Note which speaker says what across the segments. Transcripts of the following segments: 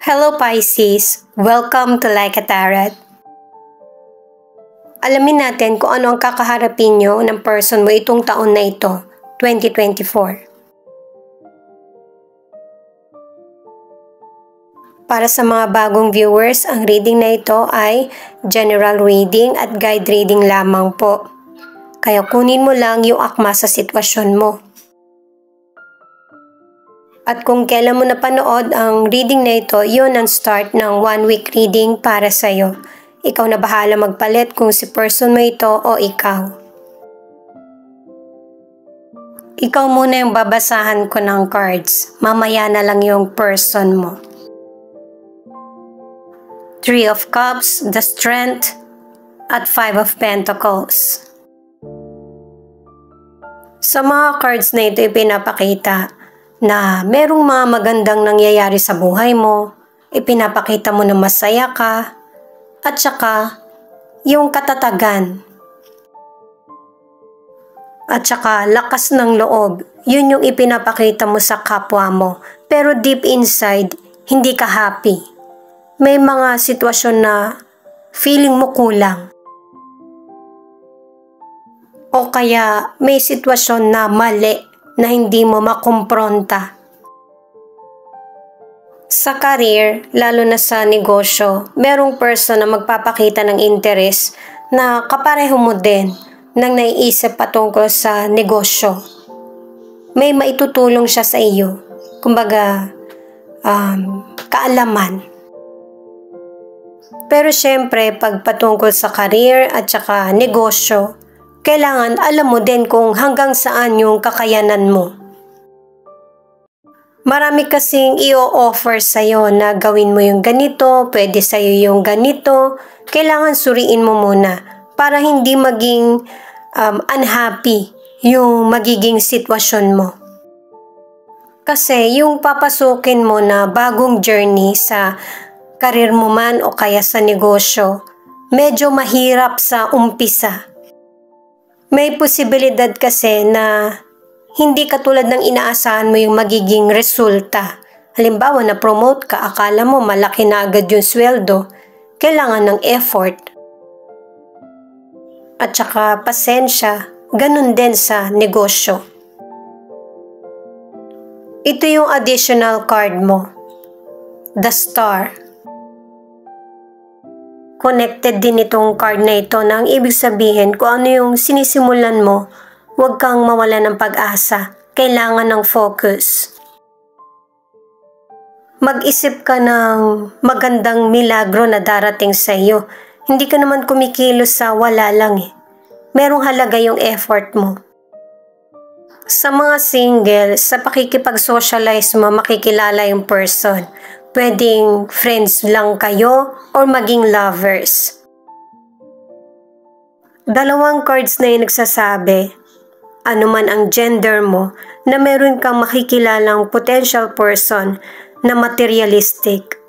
Speaker 1: Hello Pisces! Welcome to Like a Tarot. Alamin natin kung ano ang kakaharapin nyo ng person mo itong taon na ito, 2024. Para sa mga bagong viewers, ang reading na ito ay general reading at guide reading lamang po. Kaya kunin mo lang yung akma sa sitwasyon mo. At kung kailan mo napanood ang reading na ito, yun ang start ng 1 week reading para sa'yo. Ikaw na bahala magpalit kung si person mo ito o ikaw. Ikaw muna yung babasahan ko ng cards. Mamaya na lang yung person mo. 3 of Cups, the Strength, at 5 of Pentacles. Sa mga cards na ito ipinapakita na merong mga magandang nangyayari sa buhay mo, ipinapakita mo na masaya ka, at saka yung katatagan, at saka lakas ng loob, yun yung ipinapakita mo sa kapwa mo. Pero deep inside, hindi ka happy. May mga sitwasyon na feeling mo kulang. O kaya may sitwasyon na mali na hindi mo makumpronta. Sa career, lalo na sa negosyo, merong person na magpapakita ng interes na kapareho mo din nang naiisip patungkol sa negosyo. May maitutulong siya sa iyo. Kumbaga, kaalaman. Pero syempre, pag patungkol sa career at saka negosyo, kailangan alam mo din kung hanggang saan yung kakayanan mo. Marami kasing i-offer sa'yo na gawin mo yung ganito, pwede sa'yo yung ganito. Kailangan suriin mo muna para hindi maging unhappy yung magiging sitwasyon mo. Kasi yung papasukin mo na bagong journey sa karir mo man o kaya sa negosyo, medyo mahirap sa umpisa. May posibilidad kasi na hindi katulad ng inaasahan mo yung magiging resulta. Halimbawa, na-promote ka, akala mo malaki na agad yung sweldo, kailangan ng effort. At saka pasensya, ganun din sa negosyo. Ito yung additional card mo, the Star. Connected din itong card na ito na ang ibig sabihin kung ano yung sinisimulan mo, huwag kang mawala ng pag-asa. Kailangan ng focus. Mag-isip ka ng magandang milagro na darating sa iyo. Hindi ka naman kumikilos sa wala lang eh. Merong halaga yung effort mo. Sa mga single, sa pakikipag-socialize mo, makikilala yung person. Pwedeng friends lang kayo or maging lovers. Dalawang cards na yung nagsasabi, ano man ang gender mo, na meron kang makikilalang potential person na materialistic.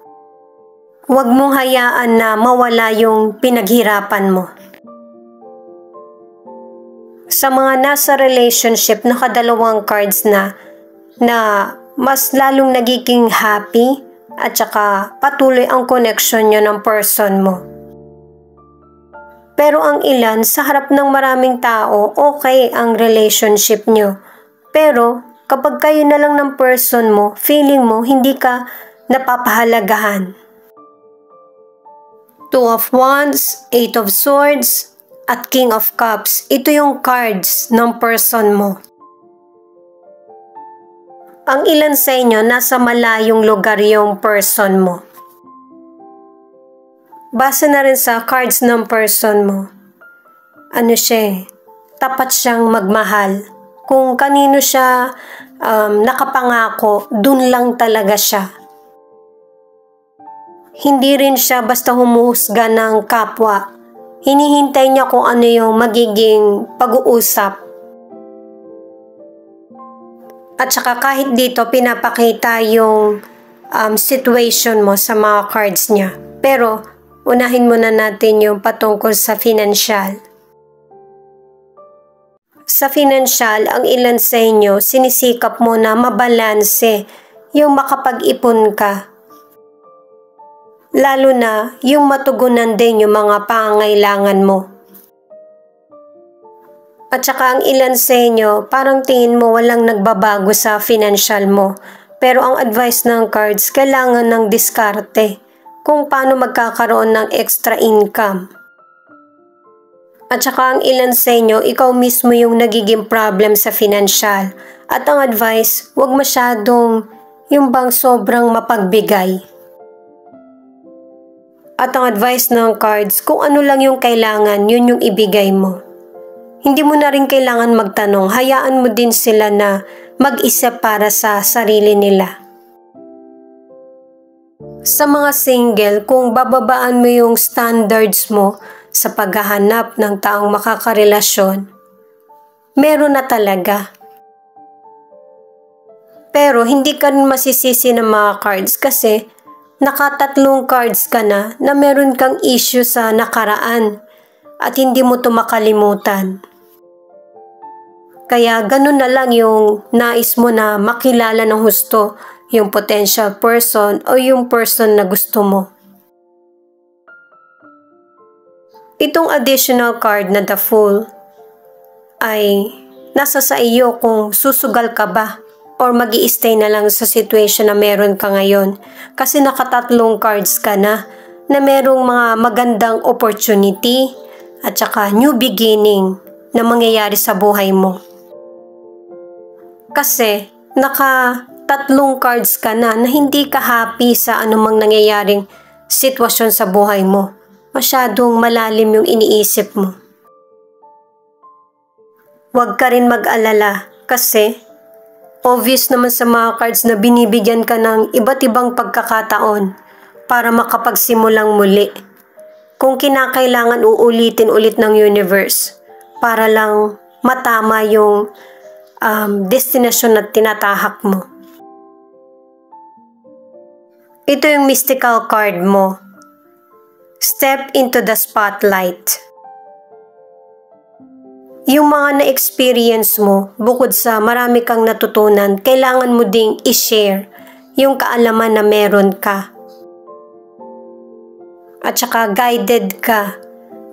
Speaker 1: Huwag mong hayaan na mawala yung pinaghirapan mo. Sa mga nasa relationship, nakadalawang cards na mas lalong nagiging happy, at saka patuloy ang connection nyo ng person mo. Pero ang ilan, sa harap ng maraming tao, okay ang relationship nyo. Pero kapag kayo na lang ng person mo, feeling mo hindi ka napapahalagahan. 2 of Wands, 8 of Swords, at King of Cups. Ito yung cards ng person mo. Ang ilan sa inyo, nasa malayong lugar yung person mo. Base na rin sa cards ng person mo. Ano siya, tapat siyang magmahal. Kung kanino siya nakapangako, dun lang talaga siya. Hindi rin siya basta humuhusga ng kapwa. Hinihintay niya kung ano yung magiging pag-uusap. At saka kahit dito pinapakita yung situation mo sa mga cards niya. Pero unahin muna natin yung patungkol sa financial. Sa financial, ang ilan sa inyo sinisikap mo na mabalanse yung makapag-ipon ka. Lalo na yung matugunan din yung mga pangangailangan mo. At saka ang ilan sa inyo, parang tingin mo walang nagbabago sa financial mo. Pero ang advice ng cards, kailangan ng diskarte kung paano magkakaroon ng extra income. At saka ang ilan sa inyo, ikaw mismo yung nagiging problem sa financial. At ang advice, huwag masyadong yung bang sobrang mapagbigay. At ang advice ng cards, kung ano lang yung kailangan, yun yung ibigay mo. Hindi mo na rin kailangan magtanong, hayaan mo din sila na mag-isip para sa sarili nila. Sa mga single, kung bababaan mo yung standards mo sa paghahanap ng taong makakarelasyon, meron na talaga. Pero hindi ka rin masisisi ng mga cards kasi nakatatlong cards ka na meron kang issue sa nakaraan at hindi mo ito makalimutan. Kaya ganun na lang yung nais mo na makilala ng husto yung potential person o yung person na gusto mo. Itong additional card na The Fool ay nasa sa iyo kung susugal ka ba or mag-i-stay na lang sa situation na meron ka ngayon. Kasi nakatatlong cards ka na merong mga magandang opportunity at saka new beginning na mangyayari sa buhay mo. Kasi nakatatlong cards ka na hindi ka happy sa anumang nangyayaring sitwasyon sa buhay mo. Masyadong malalim yung iniisip mo. Huwag ka rin mag-alala kasi obvious naman sa mga cards na binibigyan ka ng iba't ibang pagkakataon para makapagsimulang muli. Kung kinakailangan uulitin ulit ng universe para lang matama yung destinasyon na tinatahak mo. Ito yung mystical card mo. Step into the spotlight. Yung mga na-experience mo, bukod sa marami kang natutunan, kailangan mo ding i-share yung kaalaman na meron ka. At saka guided ka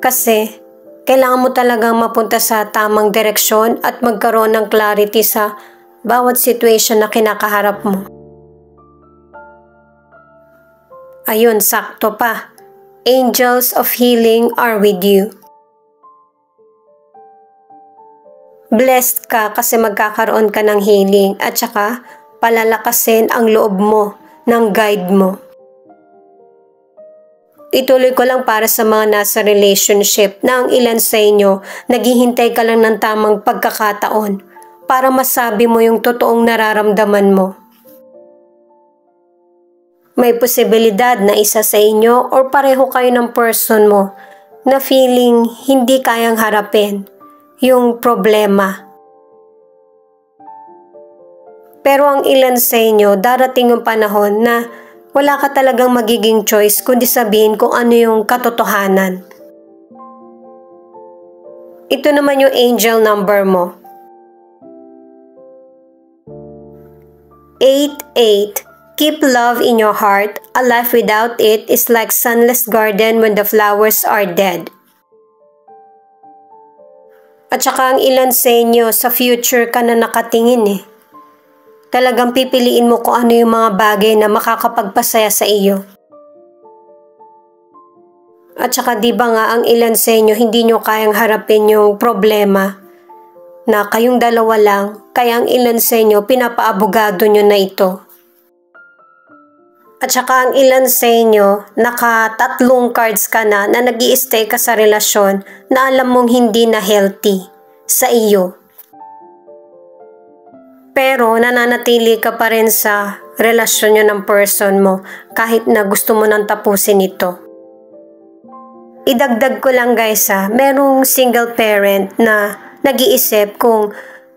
Speaker 1: kasi kailangan mo talagang mapunta sa tamang direksyon at magkaroon ng clarity sa bawat situation na kinakaharap mo. Ayun, sakto pa. Angels of healing are with you. Blessed ka kasi magkakaroon ka ng healing at saka palalakasin ang loob mo ng guide mo. Ituloy ko lang para sa mga nasa relationship na ang ilan sa inyo naghihintay ka lang ng tamang pagkakataon para masabi mo yung totoong nararamdaman mo. May posibilidad na isa sa inyo or pareho kayo ng person mo na feeling hindi kayang harapin yung problema. Pero ang ilan sa inyo, darating yung panahon na wala ka talagang magiging choice kundi sabihin kung ano yung katotohanan. Ito naman yung angel number mo. 88. Keep love in your heart. A life without it is like sunless garden when the flowers are dead. At saka ang ilan sa inyo, sa future ka na nakatingin eh. Talagang pipiliin mo kung ano yung mga bagay na makakapagpasaya sa iyo. At saka di ba nga ang ilan sa inyo hindi nyo kayang harapin yung problema na kayong dalawa lang, kaya ang ilan sa inyo pinapaabogado nyo na ito. At saka ang ilan sa inyo, nakatatlong cards ka na nag-i-stay ka sa relasyon na alam mong hindi na healthy sa iyo. Pero nananatili ka pa rin sa relasyon nyo ng person mo kahit na gusto mo nang tapusin ito. Idagdag ko lang guys merong single parent na nag-iisip kung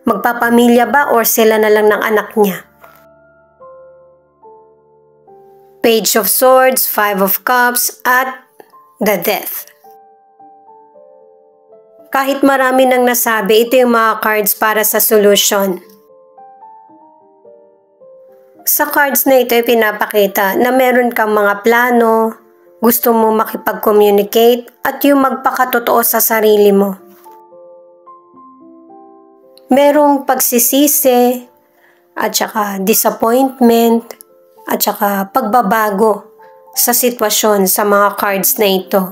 Speaker 1: magpapamilya ba or sila na lang ng anak niya. Page of Swords, Five of Cups, at the Death. Kahit marami nang nasabi, ito yung mga cards para sa solution. Sa cards na ito ay pinapakita na meron kang mga plano, gusto mo makipag-communicate at yung magpakatotoo sa sarili mo. Merong pagsisisi at saka disappointment at saka pagbabago sa sitwasyon sa mga cards na ito.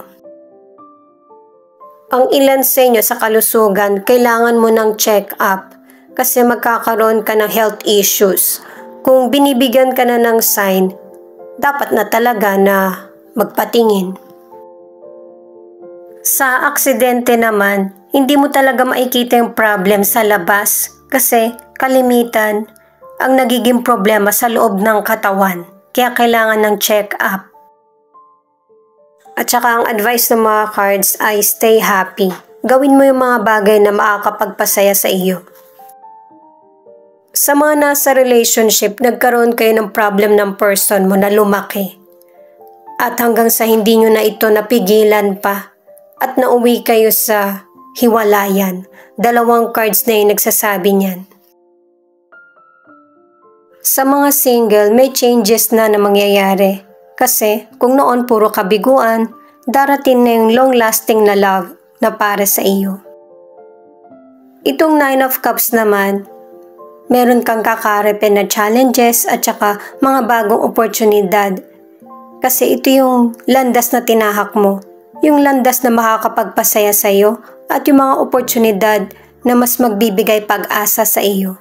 Speaker 1: Ang ilan sa inyo sa kalusugan, kailangan mo ng check-up kasi magkakaroon ka ng health issues. Kung binibigyan ka na ng sign, dapat na talaga na magpatingin. Sa aksidente naman, hindi mo talaga makikita yung problem sa labas kasi kalimitan ang nagiging problema sa loob ng katawan. Kaya kailangan ng check-up. At saka ang advice ng mga cards ay stay happy. Gawin mo yung mga bagay na makakapagpasaya sa iyo. Sa mga nasa relationship, nagkaroon kayo ng problem ng person mo na lumaki. At hanggang sa hindi nyo na ito napigilan pa at nauwi kayo sa hiwalayan. 2 cards na yung nagsasabi niyan. Sa mga single, may changes na mangyayari. Kasi kung noon puro kabiguan, darating na yung long-lasting na love na para sa iyo. Itong 9 of Cups naman, meron kang kakarepin na challenges at saka mga bagong oportunidad. Kasi ito yung landas na tinahak mo, yung landas na makakapagpasaya sa iyo at yung mga oportunidad na mas magbibigay pag-asa sa iyo.